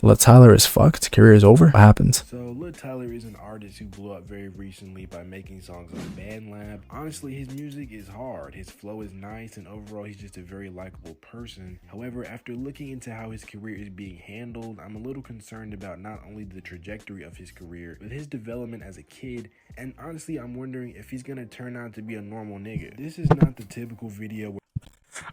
Lil Tyler is fucked. Career is over. What happens? So Lil Tyler is an artist who blew up very recently by making songs on BandLab. Honestly, his music is hard. His flow is nice, and overall, he's just a very likable person. However, after looking into how his career is being handled, I'm a little concerned about not only the trajectory of his career, but his development as a kid. And honestly, I'm wondering if he's gonna turn out to be a normal nigga. This is not the typical video where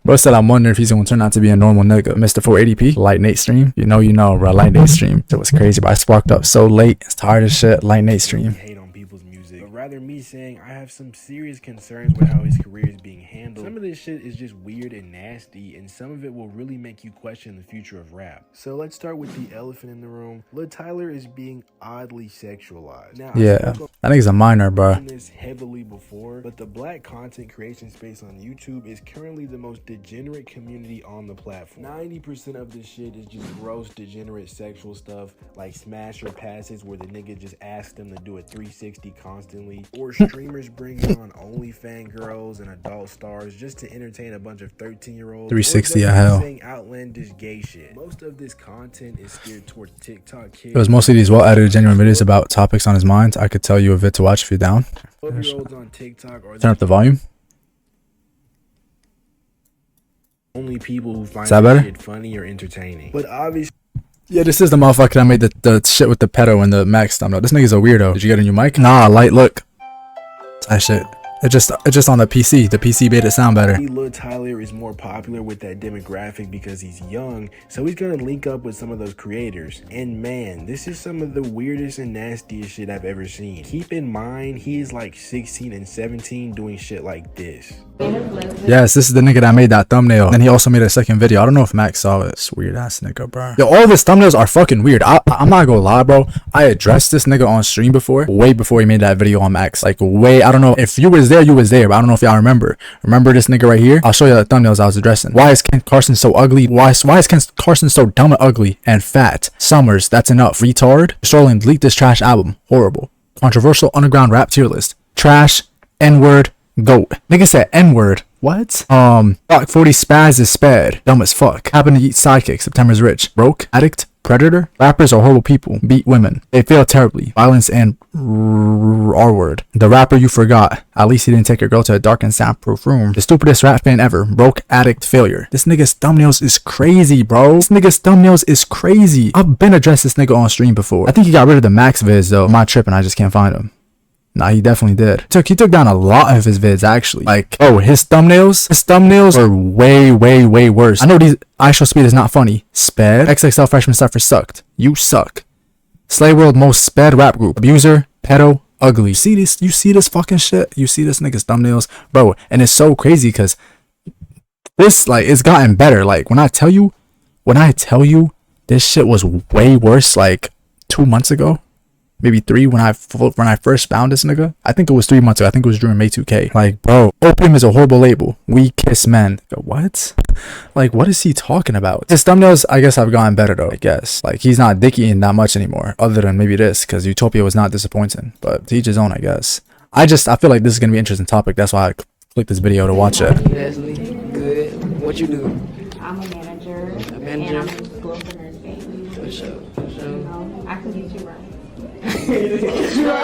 Bro said, I'm wondering if he's gonna turn out to be a normal nigga. Mr. 480p, Light Nate stream. You know, bro. Light Nate stream. It was crazy, but I sparked up so late. It's tired as shit. Light Nate stream. hate on people's music, but rather me saying I have some serious concerns with how his career is being handled. Some of this shit is just weird and nasty, and some of it will really make you question the future of rap. So let's start with the elephant in the room. Lil Tyler is being oddly sexualized. Now, Yeah, I think he's a minor, bro. this heavily before, but the black content creation space on YouTube is currently the most degenerate community on the platform. 90% of this shit is just gross, degenerate sexual stuff like smasher passes where the nigga just asks them to do a 360 constantly, or streamers bring on OnlyFans girls and adult stars just to entertain a bunch of 13-year-olds. 360 a hell. Saying outlandish gay shit. Most of this content is steered towards TikTok kids. It was mostly these well-edited, genuine videos about topics on his mind. I could tell you a vid to watch if you're down. 12-year-olds on TikTok are Turn up the volume. only people who find Is that better? shit funny or entertaining. But obviously, Yeah, this is the motherfucker that made the shit with the pedo and the max thumbnail. This nigga's a weirdo. Did you get a new mic? Nah, light look. That shit. It just on the PC. The PC made it sound better. Lil Tyler is more popular with that demographic because he's young, so he's gonna link up with some of those creators. And man, this is some of the weirdest and nastiest shit I've ever seen. Keep in mind, he is like 16 and 17 doing shit like this. Yes, this is the nigga that made that thumbnail. And he also made a second video. I don't know if Max saw it. It's weird ass nigga, bro. Yo, all of his thumbnails are fucking weird. I'm not gonna lie, bro. I addressed this nigga on stream before, way before he made that video on Max. Like, way, I don't know if you was there, you was there, but I don't know if y'all remember. Remember this nigga right here? I'll show you the thumbnails I was addressing. Why is Ken Carson so ugly? Why is Ken Carson so dumb and ugly and fat? Summers, that's enough. Retard. Strolling, delete this trash album. Horrible. Controversial underground rap tier list. Trash. N-word. Goat. Nigga said N-word. What? Block 40 spaz is spad. Dumb as fuck. Happen to eat sidekick. September's rich. Broke. Addict. Predator. Rappers are horrible people. Beat women. They fail terribly. Violence and R-word. The rapper you forgot. At least he didn't take a girl to a dark and soundproof room. The stupidest rap fan ever. Broke. Addict. Failure. This nigga's thumbnails is crazy, bro. This nigga's thumbnails is crazy. I've been addressed this nigga on stream before. I think he got rid of the Max vids though. I'm not tripping. I just can't find him. Nah, he definitely did. He took down a lot of his vids, actually. Like, oh, his thumbnails are way worse. I know these iShow Speed is not funny. Sped. XXL Freshman Cypher sucked. You suck. Slay World most sped rap group. Abuser. Pedo. Ugly. You see this fucking shit? You see this nigga's thumbnails? Bro, and it's so crazy because this, like, it's gotten better. Like, when I tell you this shit was way worse, like, 2 months ago. Maybe 3 when I first found this nigga. I think it was 3 months ago. I think it was during May 2K. Like, bro, Opium is a horrible label. We kiss men. What? Like, what is he talking about? His thumbnails, I guess, have gotten better though. I guess. Like, he's not dickieing that much anymore. Other than maybe this, because Utopia was not disappointing. But to each his own, I guess. I feel like this is gonna be an interesting topic. That's why I clicked this video to watch it. Leslie, good. What you do? I'm a manager. A manager? And I'm in school for nursing. For sure. I can get you right. Right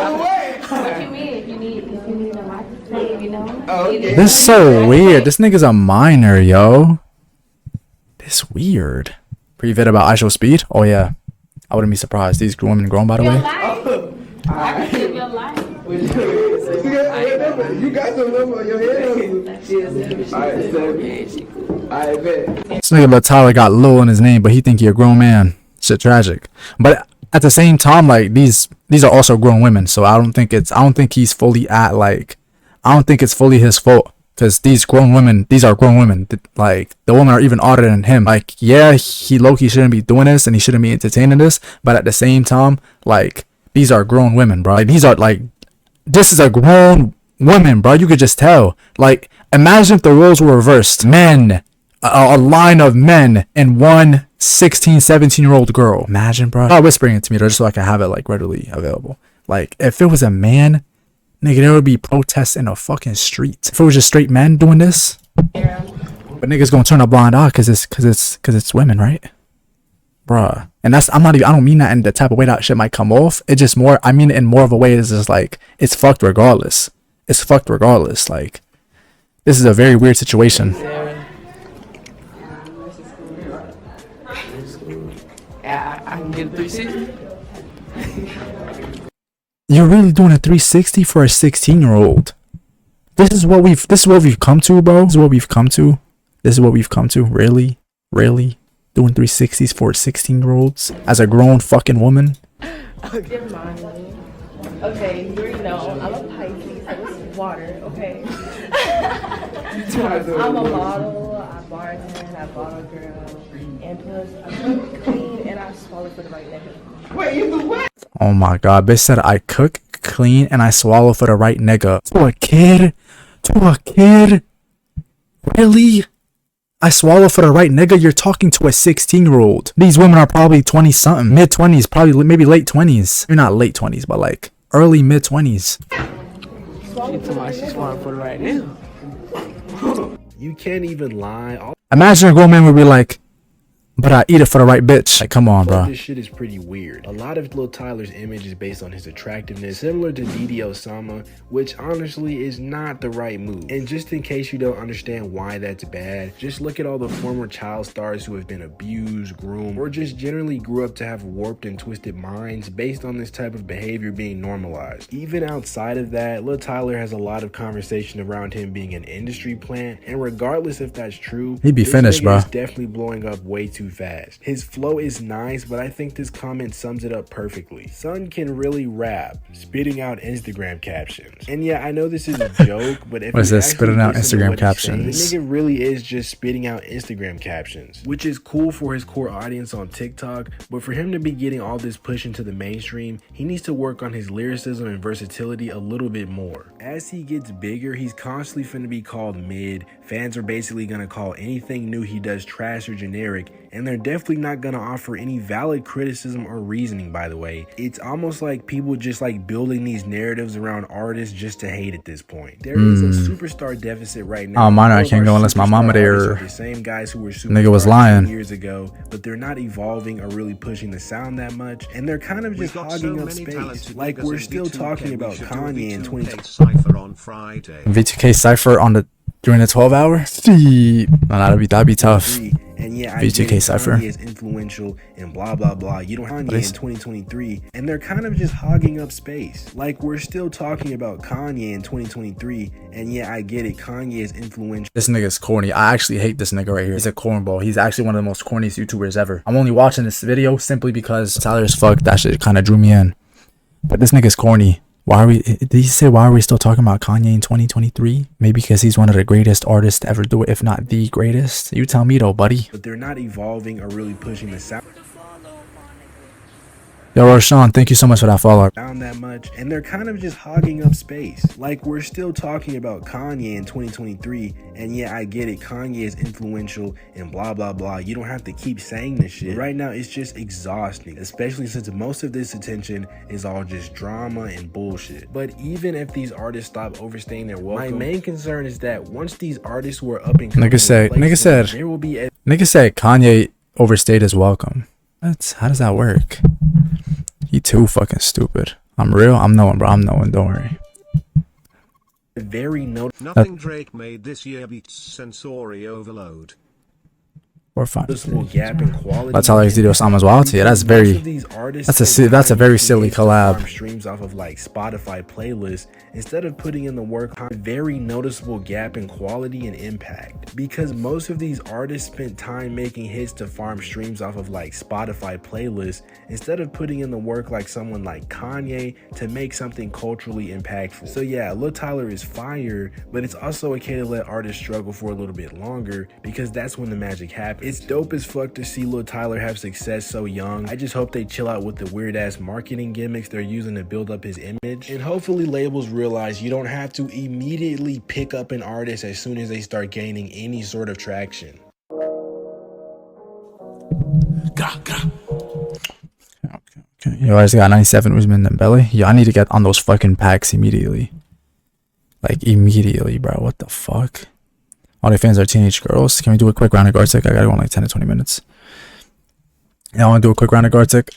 away. What you mean? If you need a life to save, you know? Oh, okay. This is so weird. This nigga's a minor, yo. This weird. Pre-vid about iShow Speed? Oh yeah. I wouldn't be surprised. These women grown, by the way. I can live your life. You got some number on your head. I bet. This nigga Lil Tyler got Lil in his name, but he think he a grown man. Shit tragic. But at the same time, like, these are also grown women, so I don't think he's fully at, like, I don't think it's fully his fault, because these are grown women. Like, the women are even odder than him. Like, yeah, he low-key shouldn't be doing this and he shouldn't be entertaining this, but at the same time, like, these are grown women, bro. Like, these are, like, this is a grown woman, bro. You could just tell. Like, imagine if the roles were reversed. Men, a line of men and one 16, 17-year-old girl. Imagine, bro. Stop whispering it to me though, just so I can have it, like, readily available. Like, if it was a man, nigga, there would be protests in the fucking street. If it was just straight men doing this, but niggas gonna turn a blind eye because it's women, right? bruh. And that's, I don't mean that in the type of way that shit might come off. It just more, I mean it in more of a way is just like, it's fucked regardless. It's fucked regardless. Like, this is a very weird situation. I can get a 360. You're really doing a 360 for a 16-year-old. This is what we've come to, bro. This is what we've come to. This is what we've come to. Really? Really? Doing 360s for 16-year-olds as a grown fucking woman? Okay, you already know I'm a Pisces, so it's water, okay? I'm a model, I bartend, I bottle girl, and plus I clean and I swallow for the right nigga. Wait, you do what? Oh my god, bitch said I cook, clean, and I swallow for the right nigga. To a kid? To a kid? Really? I swallow for the right nigga? You're talking to a 16-year-old. These women are probably 20-something. Mid-20s, probably maybe late 20s. Maybe not late 20s, but like early mid-20s. She's swallowing for the right now. You can't even lie. Imagine a grown man would be like, but I eat it for the right bitch. Like, come on, bro. This shit is pretty weird. A lot of Lil Tyler's image is based on his attractiveness, similar to Didi Osama, which honestly is not the right move. And just in case you don't understand why that's bad, just look at all the former child stars who have been abused, groomed, or just generally grew up to have warped and twisted minds based on this type of behavior being normalized. Even outside of that, Lil Tyler has a lot of conversation around him being an industry plant, and regardless if that's true, He'd be finished, bro. He's definitely blowing up way too fast. His flow is nice, but I think this comment sums it up perfectly. Son can really rap, spitting out Instagram captions. And yeah, I know this is a joke, but if What is you this? actually Spitting out listen to Instagram what he's captions. saying, the nigga really is just spitting out Instagram captions, which is cool for his core audience on TikTok, but for him to be getting all this push into the mainstream, he needs to work on his lyricism and versatility a little bit more. As he gets bigger, he's constantly finna be called mid. Fans are basically gonna call anything new he does trash or generic, and they're definitely not gonna offer any valid criticism or reasoning, by the way. It's almost like people just like building these narratives around artists just to hate at this point. There is a superstar deficit right now. Oh, mine, I All of can't our go unless my superstar mama there. artists are the same guys who were Nigga was superstars lying. 10 years ago, but they're not evolving or really pushing the sound that much, and they're kind of just hogging up space. Like, we're still talking about Kanye in 2020. V2K Cypher on the during the 12 hour? No, that'd be tough. And yeah, V2K Cypher. Kanye is influential and blah blah blah. You don't Kanye in 2023, and they're kind of just hogging up space. Like, we're still talking about Kanye in 2023, and yeah, I get it. Kanye is influential. This nigga's corny. I actually hate this nigga right here. He's a cornball. He's actually one of the most corniest YouTubers ever. I'm only watching this video simply because Tyler is fucked. That shit kind of drew me in. But this nigga's corny. Did he say why are we still talking about Kanye in 2023? Maybe because he's one of the greatest artists to ever do it, if not the greatest. You tell me though, buddy. But they're not evolving or really pushing the sound Yo, Roshan, thank you so much for that follow. that much, and they're kind of just hogging up space. Like, we're still talking about Kanye in 2023, and yeah, I get it. Kanye is influential and blah blah blah. You don't have to keep saying this shit. Right now, it's just exhausting, especially since most of this attention is all just drama and bullshit. But even if these artists stop overstaying their welcome, my main concern is that once these artists were up and coming, there will be nigga said Kanye overstayed his welcome. How does that work? He too fucking stupid. I'm real. I'm knowing, bro. I'm knowing. Don't worry. very Nothing Drake made this year beats sensory overload. Or fine. gap in quality. That's how I used to do Osama's Wild. Yeah, that's a very silly collab. Streams off of like Spotify playlists instead of putting in the work. Very noticeable gap in quality and impact, because most of these artists spent time making hits to farm streams off of like Spotify playlists instead of putting in the work like someone like Kanye to make something culturally impactful. So yeah, Lil Tyler is fire, but it's also okay to let artists struggle for a little bit longer, because that's when the magic happens. It's dope as fuck to see Lil Tyler have success so young. I just hope they chill out with the weird ass marketing gimmicks they're using to build up his image, and hopefully labels realize you don't have to immediately pick up an artist as soon as they start gaining any sort of traction. Okay. Yo, I just got 97 Usman Dembele. Yo, I need to get on those fucking packs immediately. Like, immediately, bro. What the fuck? All the fans are teenage girls. Can we do a quick round of guard tech? I gotta go in like 10 to 20 minutes. Y'all want to do a quick round of guard tick?